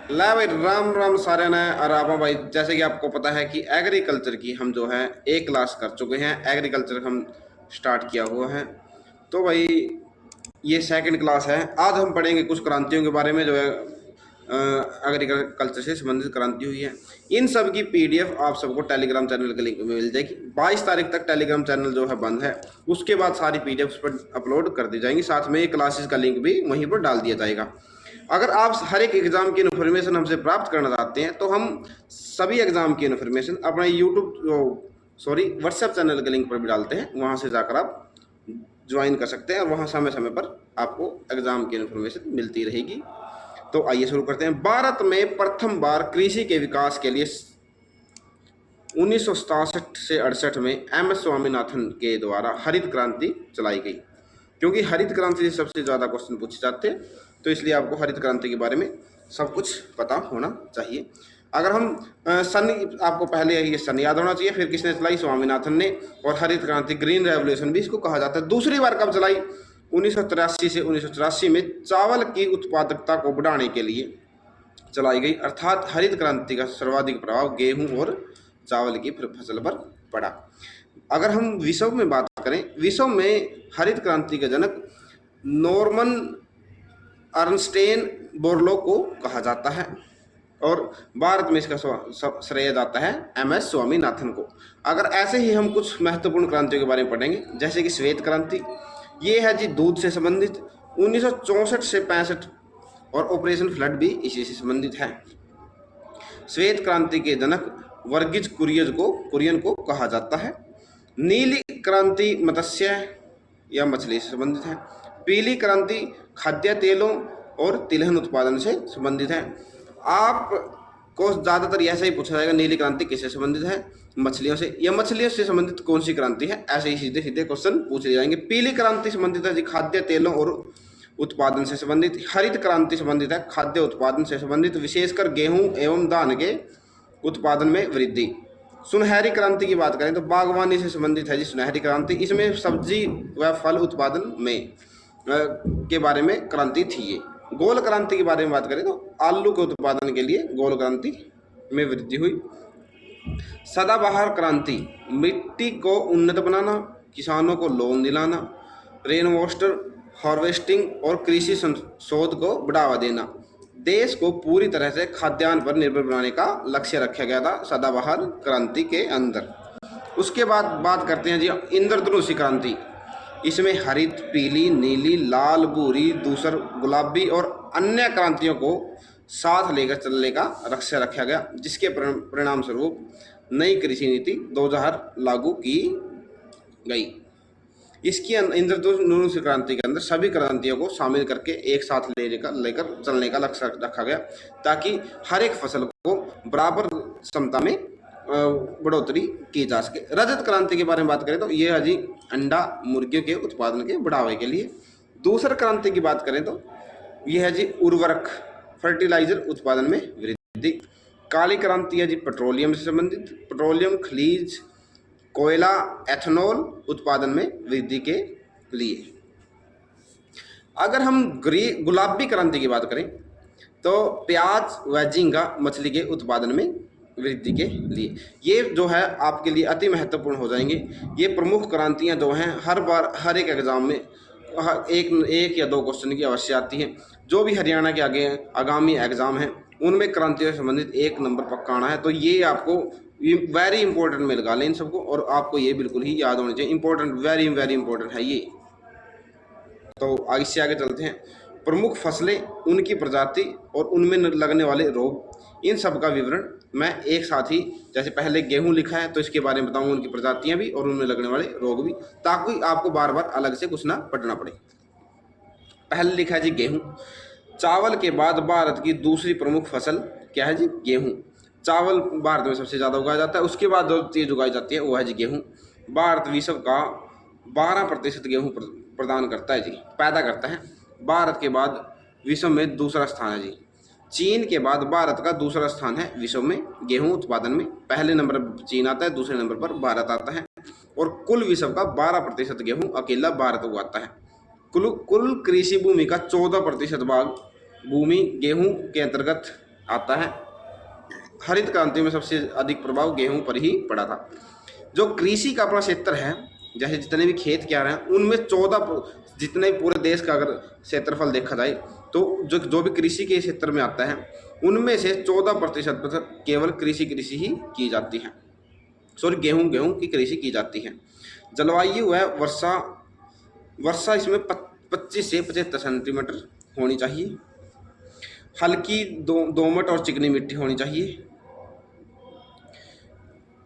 ला भाई, राम राम सारे ने। और आप भाई, जैसे कि आपको पता है कि एग्रीकल्चर की हम जो है एक क्लास कर चुके हैं। एग्रीकल्चर हम स्टार्ट किया हुआ है। तो भाई ये सेकंड क्लास है। आज हम पढ़ेंगे कुछ क्रांतियों के बारे में जो है एग्रीकल्चर से संबंधित क्रांति हुई है। इन सब की पीडीएफ आप सबको टेलीग्राम चैनल के लिंक में मिल जाएगी। 22 तारीख तक टेलीग्राम चैनल जो है बंद है। उसके बाद सारी पीडीएफ पर अपलोड कर दी जाएंगी। साथ में क्लासेस का लिंक भी वहीं पर डाल दिया जाएगा। अगर आप हर एक एग्जाम की इन्फॉर्मेशन हमसे प्राप्त करना चाहते हैं तो हम सभी एग्जाम की इन्फॉर्मेशन अपने यूट्यूब व्हाट्सएप चैनल के लिंक पर भी डालते हैं। वहाँ से जाकर आप ज्वाइन कर सकते हैं और वहाँ समय समय पर आपको एग्जाम की इन्फॉर्मेशन मिलती रहेगी। तो आइए शुरू करते हैं। भारत में प्रथम बार कृषि के विकास के लिए 1967 से 68 में एम एस स्वामीनाथन के द्वारा हरित क्रांति चलाई गई। क्योंकि हरित क्रांति से सबसे ज़्यादा क्वेश्चन पूछे जाते हैं, तो इसलिए आपको हरित क्रांति के बारे में सब कुछ पता होना चाहिए। अगर हम सन, आपको पहले ये सन याद होना चाहिए। फिर किसने चलाई? स्वामीनाथन ने। और हरित क्रांति, ग्रीन रेवोल्यूशन भी इसको कहा जाता है। दूसरी बार कब चलाई? 1983 से 1984 में चावल की उत्पादकता को बढ़ाने के लिए चलाई गई। अर्थात हरित क्रांति का सर्वाधिक प्रभाव गेहूं और चावल की फसल पर पड़ा। अगर हम विश्व में बात करें, विश्व में हरित क्रांति के जनक नॉर्मन अर्नस्टेन बोरलो को कहा जाता है और भारत में इसका श्रेय जाता है एम एस स्वामीनाथन को। अगर ऐसे ही हम कुछ महत्वपूर्ण क्रांतियों के बारे में पढ़ेंगे, जैसे कि श्वेत क्रांति, ये है जी दूध से संबंधित, 1964 से 65, और ऑपरेशन फ्लड भी इसी से संबंधित है। श्वेत क्रांति के जनक वर्गीज कुरियन को कहा जाता है। नीली क्रांति मत्स्य या मछली से संबंधित है। पीली क्रांति खाद्य तेलों और तिलहन उत्पादन से संबंधित है। आपको ज़्यादातर ऐसा ही पूछा जाएगा, नीली क्रांति किससे संबंधित है? मछलियों से। या मछलियों से संबंधित कौन सी क्रांति है? ऐसे ही सीधे सीधे क्वेश्चन पूछे जाएंगे। पीली क्रांति संबंधित है जी खाद्य तेलों और उत्पादन से संबंधित। हरित क्रांति संबंधित है खाद्य उत्पादन से संबंधित, विशेषकर गेहूं एवं धान के उत्पादन में वृद्धि। सुनहरी क्रांति की बात करें तो बागवानी से संबंधित है जी सुनहरी क्रांति। इसमें सब्जी व फल उत्पादन में के बारे में क्रांति थी ये। गोल क्रांति के बारे में बात करें तो आलू के उत्पादन के लिए गोल क्रांति में वृद्धि हुई। सदाबहार क्रांति, मिट्टी को उन्नत बनाना, किसानों को लोन दिलाना, रेन वाटर हार्वेस्टिंग और कृषि शोध को बढ़ावा देना, देश को पूरी तरह से खाद्यान्न पर निर्भर बनाने का लक्ष्य रखा गया था सदाबहार क्रांति के अंदर। उसके बाद बात करते हैं जी इंद्रधनुषी क्रांति। इसमें हरित, पीली, नीली, लाल, भूरी, धूसर, गुलाबी और अन्य क्रांतियों को साथ लेकर चलने का लक्ष्य रखा गया, जिसके परिणाम स्वरूप नई कृषि नीति 2000 लागू की गई। इसकी इंद्रधनुषी क्रांति के अंदर सभी क्रांतियों को शामिल करके एक साथ लेकर चलने का लक्ष्य रखा गया, ताकि हर एक फसल को बराबर क्षमता में बढ़ोतरी की जा सके। रजत क्रांति के बारे में बात करें तो ये है जी अंडा मुर्गियों के उत्पादन के बढ़ावे के लिए। दूसर क्रांति की बात करें तो यह है जी उर्वरक फर्टिलाइजर उत्पादन में वृद्धि। काली क्रांति है जी पेट्रोलियम से संबंधित, पेट्रोलियम, खनिज, कोयला, एथेनॉल उत्पादन में वृद्धि के लिए। अगर हम गुलाबी क्रांति की बात करें तो प्याज व झींगा मछली के उत्पादन में वृद्धि के लिए। ये जो है आपके लिए अति महत्वपूर्ण हो जाएंगे। ये प्रमुख क्रांतियां जो हैं हर बार हर एक एग्जाम में एक या दो क्वेश्चन की अवश्य आती हैं। जो भी हरियाणा के आगे आगामी एग्जाम हैं उनमें क्रांतियों से संबंधित एक नंबर पक्का आना है। तो ये आपको वेरी इंपॉर्टेंट में लगा लें इन सबको, और आपको ये बिल्कुल ही याद होना चाहिए। इंपॉर्टेंट, वेरी वेरी इंपॉर्टेंट है ये। तो आगे से आगे चलते हैं। प्रमुख फसलें, उनकी प्रजाति और उनमें लगने वाले रोग, इन सब का विवरण मैं एक साथ ही, जैसे पहले गेहूं लिखा है तो इसके बारे में बताऊंगा, उनकी प्रजातियां भी और उनमें लगने वाले रोग भी, ताकि आपको बार बार अलग से कुछ ना पढ़ना पड़े। पहले लिखा है जी गेहूं। चावल के बाद भारत की दूसरी प्रमुख फसल क्या है जी? गेहूं। चावल भारत में सबसे ज़्यादा उगाया जाता है। उसके बाद जो चीज़ उगाई जाती है वो है जी गेहूं। भारत विश्व का 12% गेहूं प्रदान करता है जी, पैदा करता है। भारत के बाद विश्व में दूसरा स्थान है जी। चीन के बाद भारत का दूसरा स्थान है विश्व में गेहूं उत्पादन में। पहले नंबर पर चीन आता है, दूसरे नंबर पर भारत आता है। और कुल विश्व का 12% गेहूं अकेला भारत उगाता है। कुल कृषि भूमि का 14% भाग भूमि गेहूं के अंतर्गत आता है। हरित क्रांति में सबसे अधिक प्रभाव गेहूं पर ही पड़ा था। जो कृषि का अपना क्षेत्र है, जैसे जितने भी खेत क्या रहे हैं उनमें 14 जितने पूरे देश का अगर क्षेत्रफल देखा जाए तो जो भी कृषि के क्षेत्र में आता है उनमें से 14% केवल कृषि ही की जाती है। सॉरी, गेहूं की कृषि की जाती है। जलवायु है वर्षा इसमें 25 से 75 सेंटीमीटर होनी चाहिए। हल्की दोमट और चिकनी मिट्टी होनी चाहिए।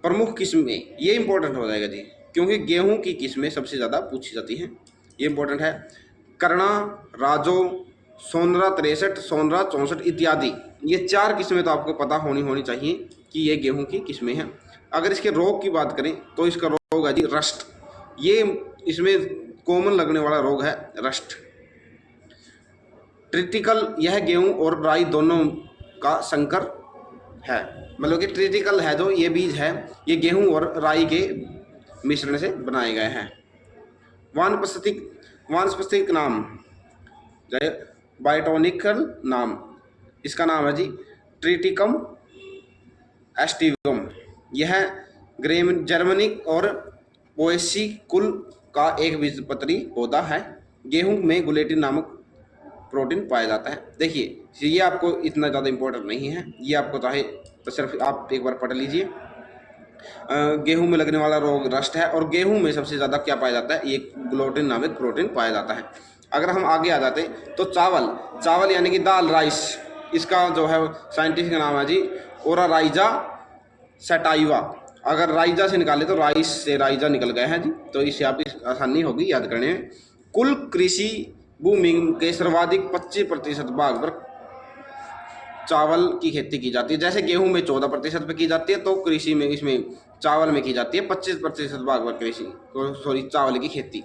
प्रमुख किस्में, ये इंपॉर्टेंट हो जाएगा जी, क्योंकि गेहूं की किस्में सबसे ज़्यादा पूछी जाती हैं। ये इंपॉर्टेंट है। करना, राजो, सोनरा 63, सोनरा 64 इत्यादि, ये 4 किस्में तो आपको पता होनी चाहिए कि ये गेहूं की किस्में हैं। अगर इसके रोग की बात करें तो इसका रोग है जी रस्ट। ये इसमें कॉमन लगने वाला रोग है रस्ट। ट्रिटिकल, यह गेहूं और राई दोनों का संकर है, मतलब कि ट्रिटिकल है जो ये बीज है ये गेहूं और राई के मिश्रण से बनाए गए हैं। वानस्पतिक नाम, बायोटोनिकल नाम, इसका नाम है जी ट्रिटिकम एस्टिवम। यह जर्मनिक और पोएसी कुल का एक बीजपत्री पौधा है। गेहूं में ग्लूटेन नामक प्रोटीन पाया जाता है। देखिए ये आपको इतना ज़्यादा इम्पोर्टेंट नहीं है, ये आपको चाहे तो सिर्फ आप एक बार पढ़ लीजिए। गेहूं में लगने वाला रोग रस्ट है और गेहूं में सबसे ज़्यादा क्या पाया जाता है, ये ग्लूटेन नामक प्रोटीन पाया जाता है। अगर हम आगे आ जाते तो चावल यानी कि दाल, राइस, इसका जो है साइंटिफिक नाम है जी ओराराइजा सटाइवा। अगर राइजा से निकाले तो राइस से राइजा निकल गए हैं जी, तो इससे आप आसानी होगी याद करने में। कुल कृषि भूमि के सर्वाधिक 25% भाग पर चावल की खेती की जाती है। जैसे गेहूं में 14% पे की जाती है तो कृषि में इसमें चावल में की जाती है 25% भाग पर चावल की खेती।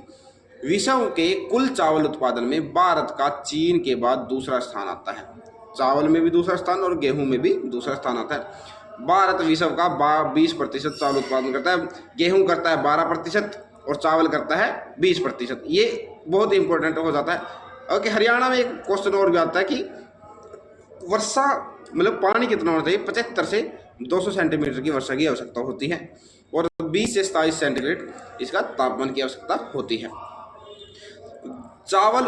विश्व के कुल चावल उत्पादन में भारत का चीन के बाद दूसरा स्थान आता है। चावल में भी दूसरा स्थान और गेहूं में भी दूसरा स्थान आता है। भारत विश्व का 20% चावल उत्पादन करता है, गेहूं करता है 12% और चावल करता है 20%। ये बहुत इंपॉर्टेंट हो जाता है। और कि हरियाणा में एक क्वेश्चन और भी आता है कि वर्षा मतलब पानी कितना होना चाहिए, 75 से 200 सेंटीमीटर की वर्षा की आवश्यकता होती है और 20 से 27 सेंटीग्रेड इसका तापमान की आवश्यकता होती है। चावल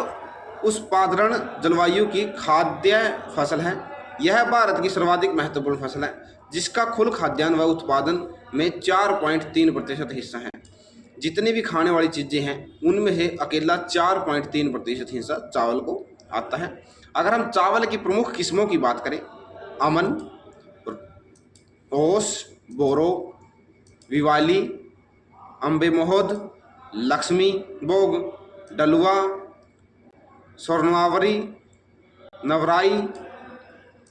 उत्पादन जलवायु की खाद्य फसल है। यह भारत की सर्वाधिक महत्वपूर्ण फसल है जिसका कुल खाद्यान्न व उत्पादन में 4.3% हिस्सा है। जितनी भी खाने वाली चीज़ें हैं उनमें से अकेला 4.3% हिस्सा चावल को आता है। अगर हम चावल की प्रमुख किस्मों की बात करें, अमन, ओस, बोरो, विवाली, अम्बे मोहद, लक्ष्मी भोग, डलुआ, स्वर्णावरी, नवराई,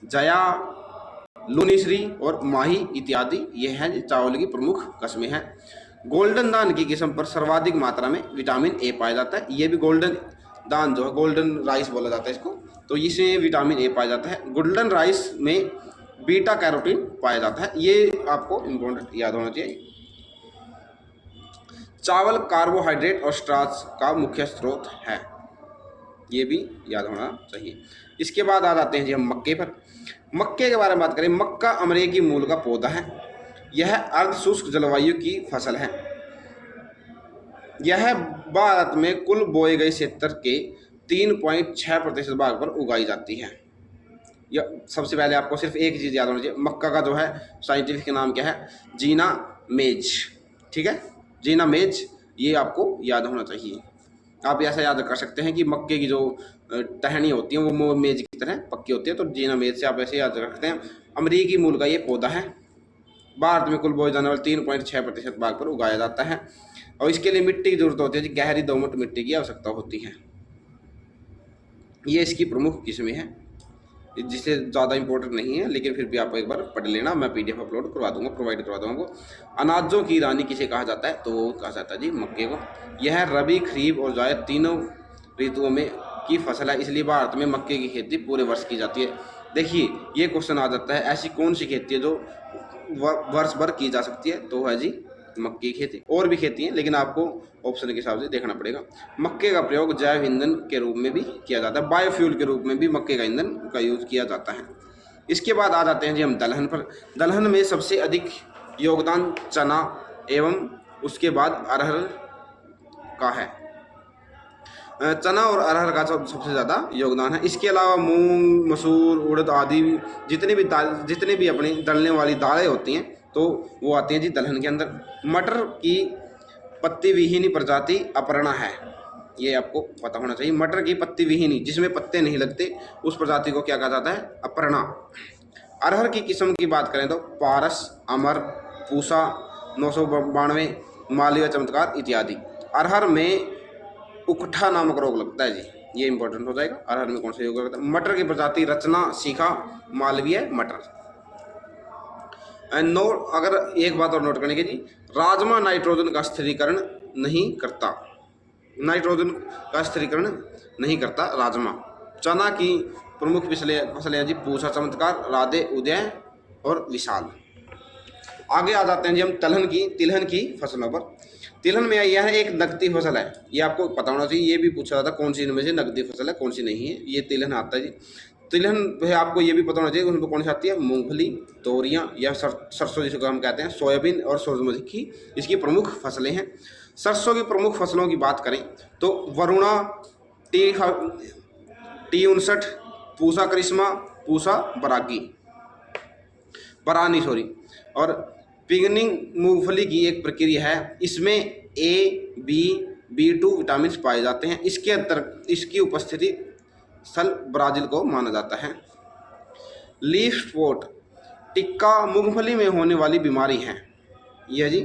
जया, लूनीश्री और माही इत्यादि, ये हैं चावल की प्रमुख किस्में हैं। गोल्डन दान की किस्म पर सर्वाधिक मात्रा में विटामिन ए पाया जाता है। ये भी गोल्डन दान जो है, गोल्डन राइस बोला जाता है इसको, तो इसमें विटामिन ए पाया जाता है। गोल्डन राइस में बीटा कैरोटीन पाया जाता है। ये आपको इम्पोर्टेंट याद होना चाहिए। चावल कार्बोहाइड्रेट और स्टार्च का मुख्य स्रोत है, ये भी याद होना चाहिए। इसके बाद आ जाते हैं जी हम मक्के पर। मक्के के बारे में बात करें, मक्का अमेरिकी मूल का पौधा है। यह अर्ध शुष्क जलवायु की फसल है। यह भारत में कुल बोए गए क्षेत्र के 3.6% भाग पर उगाई जाती है। यह सबसे पहले आपको सिर्फ एक चीज़ याद होनी चाहिए, मक्का का जो है साइंटिफिक नाम क्या है, जीना मेज। ठीक है, जीना मेज, ये आपको याद होना चाहिए। आप ऐसा याद कर सकते हैं कि मक्के की जो टहनी होती है वो मेज की तरह पक्की होती है, तो जीना मेज से आप ऐसे याद रखते हैं। अमेरिकी मूल का ये पौधा है। भारत में कुल बोए जाने वाले 3.6% भाग पर उगाया जाता है और इसके लिए मिट्टी की जरूरत होती है, गहरी दोमट मिट्टी की आवश्यकता होती है। ये इसकी प्रमुख किस्में हैं, जिसे ज़्यादा इंपॉर्टेंट नहीं है लेकिन फिर भी आप एक बार पढ़ लेना। मैं PDF अपलोड करवा दूंगा, प्रोवाइड करवा दूंगा। अनाजों की रानी किसे कहा जाता है, तो वो कहा जाता है जी मक्के को। यह रबी, खरीफ और जायद तीनों ऋतुओं में की फसल है, इसलिए भारत में मक्के की खेती पूरे वर्ष की जाती है। देखिए ये क्वेश्चन आ जाता है, ऐसी कौन सी खेती है जो वर्ष भर की जा सकती है, तो है जी मक्के की खेती। और भी खेती है लेकिन आपको ऑप्शन के हिसाब से देखना पड़ेगा। मक्के का प्रयोग जैव ईंधन के रूप में भी किया जाता है, बायोफ्यूल के रूप में भी मक्के का ईंधन का यूज किया जाता है। इसके बाद आ जाते हैं जी हम दलहन पर। दलहन में सबसे अधिक योगदान चना एवं उसके बाद अरहर का है। चना और अरहर का सबसे ज़्यादा योगदान है। इसके अलावा मूंग, मसूर, उड़द आदि जितने भी अपनी दलने वाली दालें होती हैं तो वो आती हैं जी दलहन के अंदर। मटर की पत्ती विहीनी प्रजाति अपर्णा है, ये आपको पता होना चाहिए। मटर की पत्ती विहीनी, जिसमें पत्ते नहीं लगते, उस प्रजाति को क्या कहा जाता है? अपर्णा। अरहर की किस्म की बात करें तो पारस, अमर, पूसा, 992, मालवीय चमत्कार इत्यादि। अरहर में उकठा नामक रोग लगता है जी, ये इंपॉर्टेंट हो जाएगा। अरहर में कौन सा रोग लगता है? मटर की प्रजाति रचना, सीखा, मालवीय मटर। नोट, अगर एक बात और नोट करने की जी, राजमा नाइट्रोजन का स्थिरीकरण नहीं करता। नाइट्रोजन का स्थिरीकरण नहीं करता राजमा। चना की प्रमुख फसलें हैं जी पूसा, चमत्कार, राधे, उदय और विशाल। आगे आ जाते हैं जी हम तिलहन की फसलों पर। तिलहन में यह है एक नकदी फसल है, ये आपको पता होना चाहिए। ये भी पूछा जाता कौन सी इनमें से नकदी फसल है, कौन सी नहीं है। ये तिलहन आता है जी। तिलहन है, आपको ये भी पता होना चाहिए उसमें कौन सी आती है? मूंगफली, तोरियां या सरसों जिसको हम कहते हैं, सोयाबीन और सूरजमुखी इसकी प्रमुख फसलें हैं। सरसों की प्रमुख फसलों की बात करें तो वरुणा, T59, पूसा करिश्मा, पूसा बरानी और पिगनिंग मूंगफली की एक प्रक्रिया है। इसमें A, B, B2 विटामिन पाए जाते हैं। इसकी उपस्थिति स्थल ब्राज़ील को माना जाता है। लीफ स्पॉट टिक्का मूंगफली में होने वाली बीमारी है। यह जी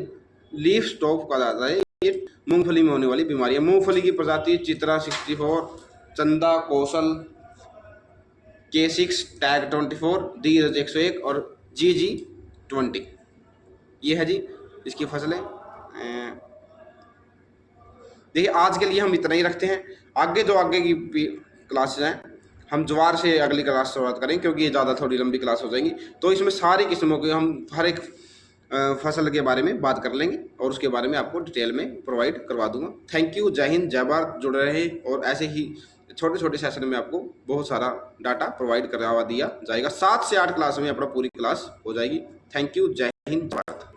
लीफ स्पॉट कहा जाता है, ये मूंगफली में होने वाली बीमारी है। मूंगफली की प्रजाति चित्रा 64, चंदा, कौशल, K6, टैग 24, धीरज 101 और GG 20। ये है जी इसकी फसलें। देखिए आज के लिए हम इतना ही रखते हैं। आगे की क्लासेज हैं हम ज्वार से अगली क्लास शुरुआत करें, क्योंकि ये ज़्यादा थोड़ी लंबी क्लास हो जाएंगी। तो इसमें सारी किस्मों के हम हर एक फसल के बारे में बात कर लेंगे और उसके बारे में आपको डिटेल में प्रोवाइड करवा दूंगा। थैंक यू, जय हिंद, जय भारत। जुड़े रहे और ऐसे ही छोटे छोटे सेशन में आपको बहुत सारा डाटा प्रोवाइड करवा दिया जाएगा। 7 से 8 क्लास में अपना पूरी क्लास हो जाएगी। थैंक यू, जय हिंद, भारत।